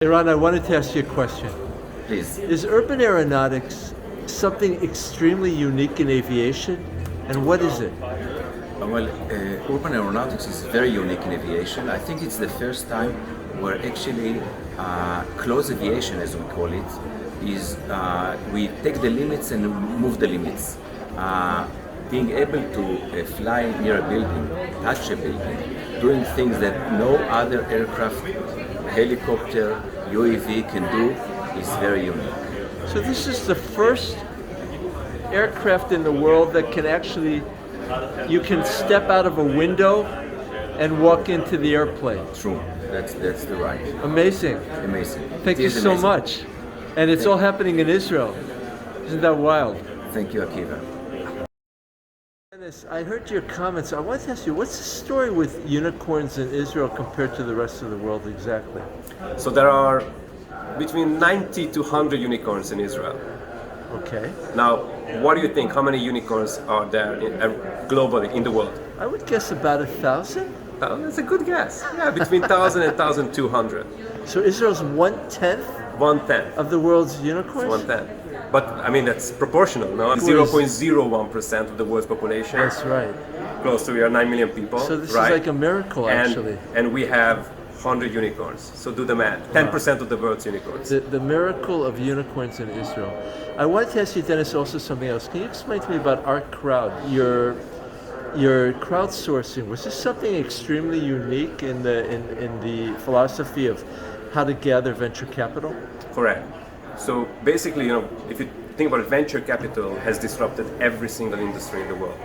Eran, I wanted to ask you a question. Please. Is urban aeronautics something extremely unique in aviation? And what is it? Urban Aeronautics is very unique in aviation. I think it's the first time where actually closed aviation, as we call it, is we take the limits and move the limits. Being able to fly near a building, touch a building, doing things that no other aircraft, helicopter, UAV can do is very unique. So this is the first aircraft in the world that can actually, you can step out of a window and walk into the airplane. True, that's the right. Amazing. Amazing. Thank you so much. And it's all happening in Israel. Isn't that wild? Thank you, Akiva. Dennis, I heard your comments. I wanted to ask you, what's the story with unicorns in Israel compared to the rest of the world exactly? So there are between 90 to 100 unicorns in Israel. Okay. Now, what do you think? How many unicorns are there globally in the world? I would guess about 1,000. That's a good guess. Yeah, between 1,000 and 1,200. So Israel's 1/10 1/10. of the world's unicorns? 1/10. But I mean, that's proportional, no? 0.01% of the world's population. That's right. Close to, we are 9 million people. So this right? is like a miracle, actually. And we have 100 unicorns. So do the math. 10% of the world's unicorns. The miracle of unicorns in Israel. I wanted to ask you, Dennis, also something else. Can you explain to me about our crowd? Your crowdsourcing, was this something extremely unique in the philosophy of how to gather venture capital? Correct. So basically, if you think about it, venture capital has disrupted every single industry in the world.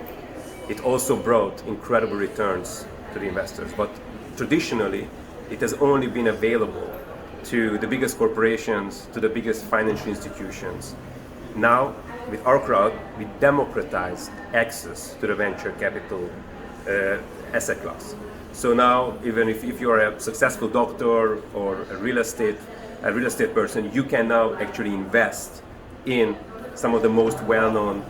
It also brought incredible returns to the investors, but traditionally, it has only been available to the biggest corporations, to the biggest financial institutions. Now, with our crowd, we democratized access to the venture capital asset class. So now, even if you are a successful doctor or a real estate person, you can now actually invest in some of the most well-known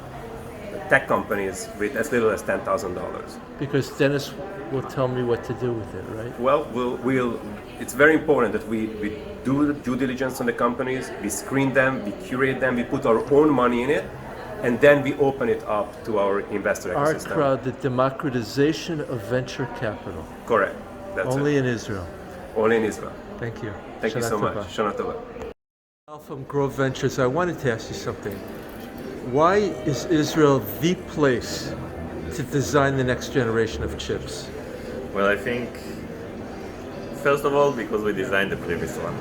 tech companies with as little as $10,000. Because Dennis will tell me what to do with it, right? Well, it's very important that we do due diligence on the companies, we screen them, we curate them, we put our own money in it, and then we open it up to our investor ecosystem. Our crowd, the democratization of venture capital. Correct. That's Only it. in Israel. Only in Israel. Thank you. Thank you so Shana much. tova. Shana tova. From Grove Ventures, I wanted to ask you something. Why is Israel the place to design the next generation of chips? Well, I think, first of all, because we designed the previous one.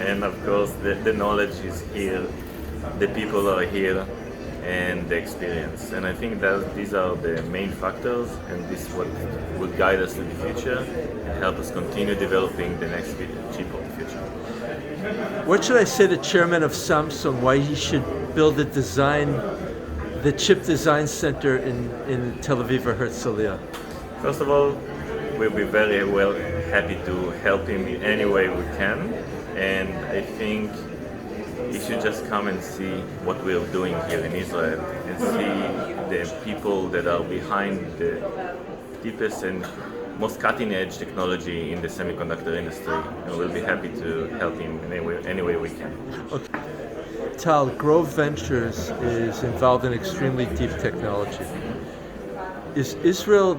And of course, the knowledge is here, the people are here, and the experience. And I think that these are the main factors, and this is what will guide us in the future and help us continue developing the next chip of the future. What should I say to Chairman of Samsung why he should build the chip design center in Tel Aviv or Herzliya? First of all, we'll be very happy to help him in any way we can, and I think he should just come and see what we're doing here in Israel and see the people that are behind the deepest and most cutting-edge technology in the semiconductor industry, and we'll be happy to help him in any way we can. Okay. Tal, Grove Ventures is involved in extremely deep technology. Is Israel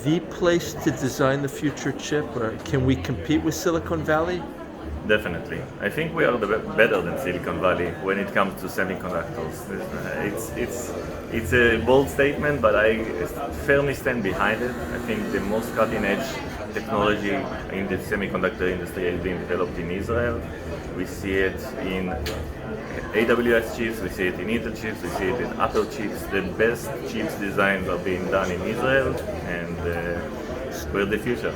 the place to design the future chip, or can we compete with Silicon Valley? Definitely. I think we are better than Silicon Valley when it comes to semiconductors. It's a bold statement, but I firmly stand behind it. I think the most cutting-edge technology in the semiconductor industry is being developed in Israel. We see it in AWS chips, we see it in Intel chips, we see it in Apple chips. The best chips designs are being done in Israel, and we're the future.